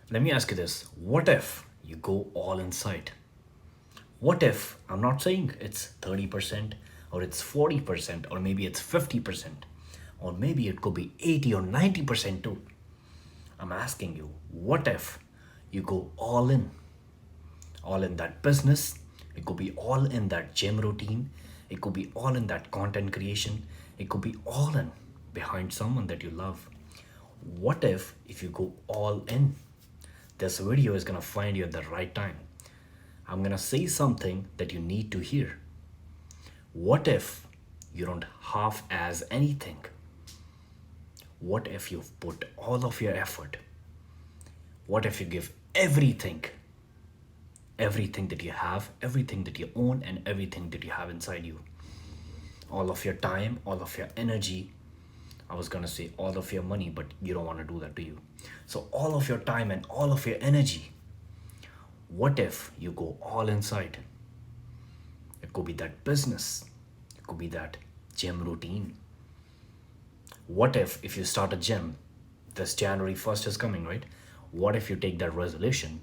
Let me ask you this. What if you go all inside? What if, I'm not saying it's 30% or it's 40% or maybe it's 50% or maybe it could be 80 or 90% too. I'm asking you, what if you go all in? All in that business, it could be all in that gym routine, it could be all in that content creation, it could be all in behind someone that you love. What if you go all in? This video is gonna find you at the right time. I'm gonna say something that you need to hear. What if you don't half as anything? What if you've put all of your effort? What if you give everything? Everything that you have, everything that you own, and everything that you have inside you. All of your time, all of your energy. I was gonna say all of your money, but you don't wanna do that, do you? So, all of your time and all of your energy. What if you go all inside? It could be that business, it could be that gym routine. What if you start a gym? This January 1st is coming, right? What if you take that resolution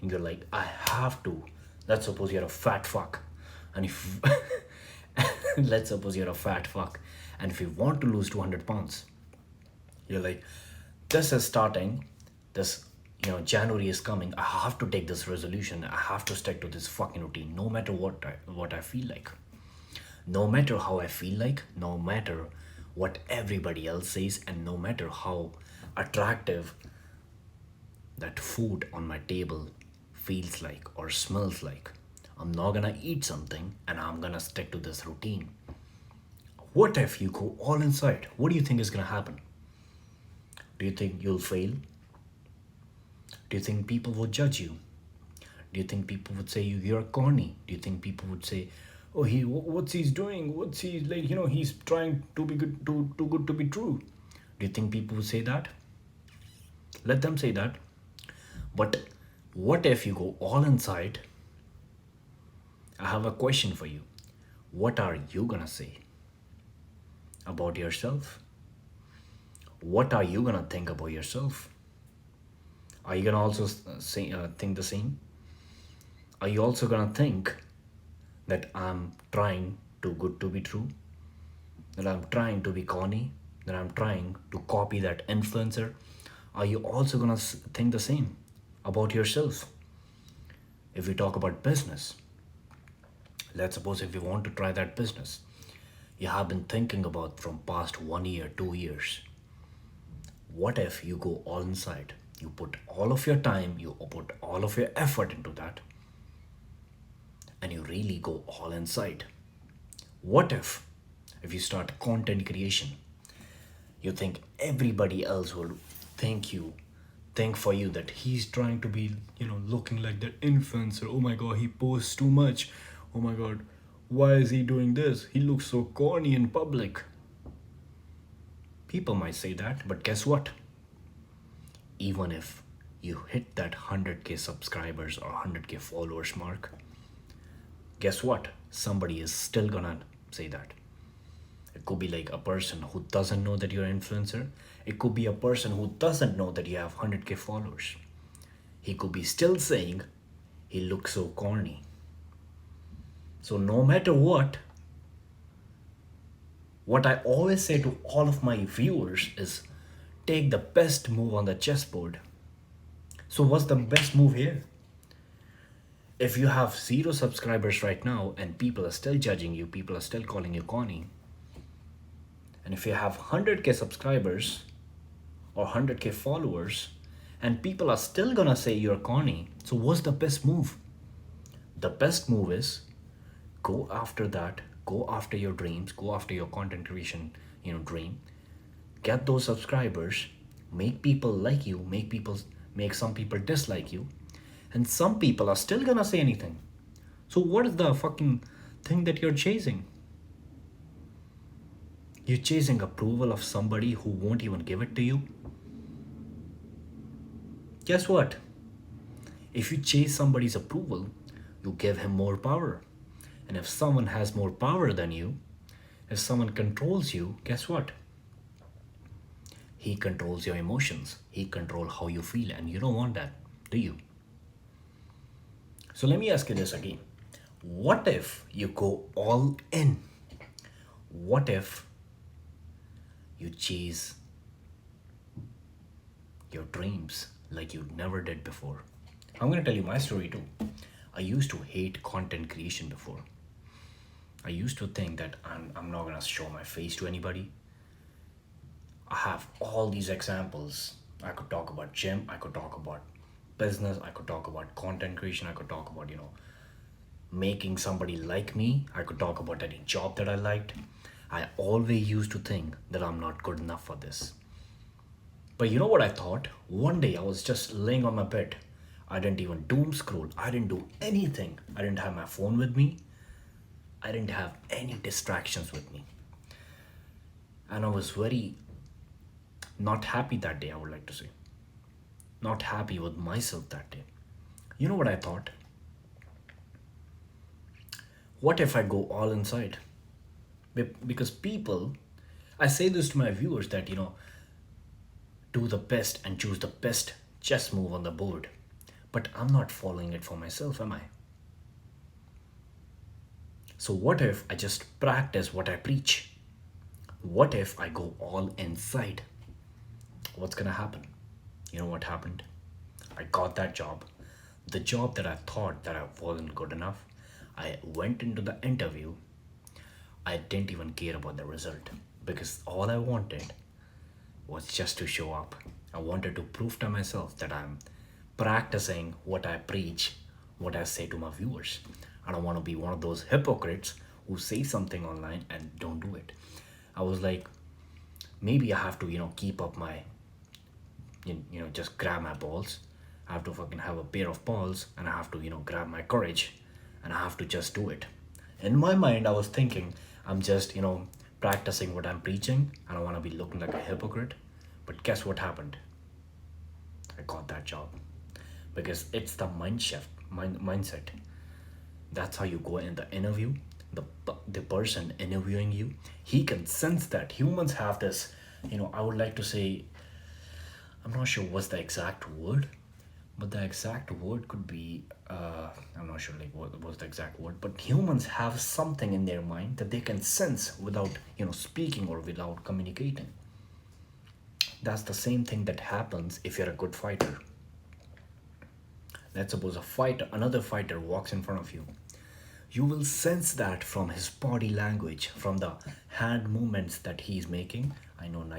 and you're like, I have to. Let's suppose you're a fat fuck. And if let's suppose you're a fat fuck. And if you want to lose 200 pounds, you're like, this is starting, this, January is coming. I have to take this resolution. I have to stick to this fucking routine, no matter what I feel like. No matter how I feel like, no matter what everybody else says, and no matter how attractive that food on my table feels like or smells like, I'm not gonna eat something and I'm gonna stick to this routine. What if you go all inside? What do you think is gonna happen? Do you think you'll fail? Do you think people will judge you? Do you think people would say you're corny? Do you think people would say, "Oh, what's he's doing? What's he like? He's trying to be good, too good to be true." Do you think people would say that? Let them say that. But what if you go all inside? I have a question for you. What are you gonna say about yourself? What are you gonna think about yourself? Are you gonna also think the same? Are you also gonna think that I'm trying too good to be true? That I'm trying to be corny? That I'm trying to copy that influencer? Are you also gonna think the same about yourself? If we talk about business, let's suppose if you want to try that business, you have been thinking about from past 1 year, 2 years. What if you go all inside? You put all of your time, you put all of your effort into that, and you really go all inside. What if you start content creation? You think everybody else will think for you that he's trying to be, looking like that influencer. Oh my god, he posts too much. Oh my god, why is he doing this? He looks so corny in public. People might say that, but guess what? Even if you hit that 100k subscribers or 100k followers mark, guess what? Somebody is still gonna say that. It could be like a person who doesn't know that you're an influencer. It could be a person who doesn't know that you have 100k followers. He could be still saying he looks so corny. So no matter what I always say to all of my viewers is take the best move on the chessboard. So what's the best move here? If you have 0 subscribers right now and people are still judging you, people are still calling you corny, and if you have 100k subscribers or 100k followers and people are still gonna say you're corny, so what's the best move? The best move is go after that, go after your dreams, go after your content creation, dream. Get those subscribers, make people like you, make some people dislike you, and some people are still gonna say anything. So what is the fucking thing that you're chasing? You're chasing approval of somebody who won't even give it to you? Guess what? If you chase somebody's approval, you give him more power. And if someone has more power than you, if someone controls you, guess what? He controls your emotions. He controls how you feel, and you don't want that, do you? So let me ask you this again. What if you go all in? What if you chase your dreams like you never did before? I'm going to tell you my story too. I used to hate content creation before. I used to think that I'm not going to show my face to anybody. I have all these examples. I could talk about gym, I could talk about business, I could talk about content creation, I could talk about, making somebody like me. I could talk about any job that I liked. I always used to think that I'm not good enough for this. But you know what I thought? One day I was just laying on my bed. I didn't even doom scroll. I didn't do anything. I didn't have my phone with me. I didn't have any distractions with me. And I was very not happy that day, I would like to say. Not happy with myself that day. You know what I thought? What if I go all inside? Because people, I say this to my viewers that, do the best and choose the best chess move on the board. But I'm not following it for myself, am I? So what if I just practice what I preach? What if I go all inside? What's gonna happen? You know what happened? I got that job. The job that I thought that I wasn't good enough. I went into the interview. I didn't even care about the result because all I wanted was just to show up. I wanted to prove to myself that I'm practicing what I preach, what I say to my viewers. I don't want to be one of those hypocrites who say something online and don't do it. I was like, maybe I have to, keep up my, just grab my balls. I have to fucking have a pair of balls and I have to, grab my courage and I have to just do it. In my mind, I was thinking, I'm just, practicing what I'm preaching. I don't want to be looking like a hypocrite. But guess what happened? I got that job because it's the mindset. That's how you go in the interview. The person interviewing you, he can sense that humans have this. I would like to say, I'm not sure what's the exact word, but the exact word could be I'm not sure like what was the exact word, but humans have something in their mind that they can sense without speaking or without communicating. That's the same thing that happens if you're a good fighter. Let's suppose another fighter walks in front of you. You will sense that from his body language, from the hand movements that he's making. I know now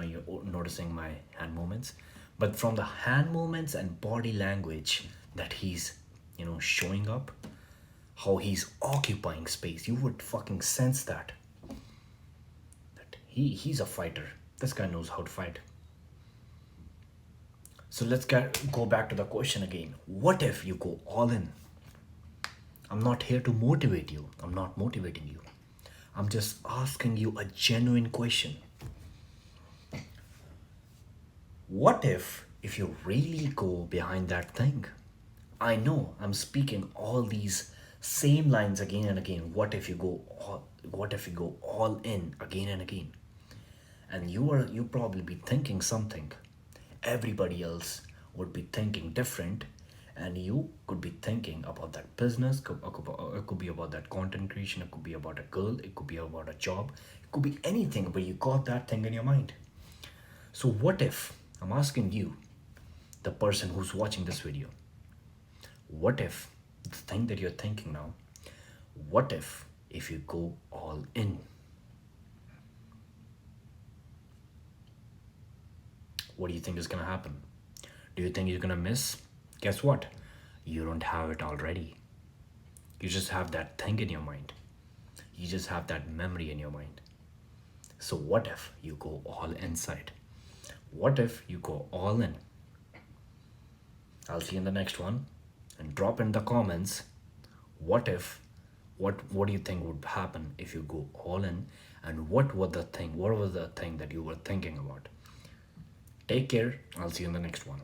you're noticing my hand movements, but from the hand movements and body language that he's, showing up, how he's occupying space, you would fucking sense that. That he's a fighter. This guy knows how to fight. So let's go back to the question again. What if you go all in? I'm not here to motivate you. I'm not motivating you. I'm just asking you a genuine question. What if you really go behind that thing? I know I'm speaking all these same lines again and again. What if you go all in again and again? And you probably be thinking something. Everybody else would be thinking different, and you could be thinking about that business. It could be about that content creation. It could be about a girl. It could be about a job. It could be anything, but you got that thing in your mind. So what if, I'm asking you, the person who's watching this video, what if the thing that you're thinking now, what if you go all in? What do you think is gonna happen? Do you think you're gonna miss? Guess what? You don't have it already. You just have that thing in your mind. You just have that memory in your mind. So what if you go all inside? What if you go all in? I'll see you in the next one. And drop in the comments, what do you think would happen if you go all in? And what was the thing that you were thinking about? Take care. I'll see you in the next one.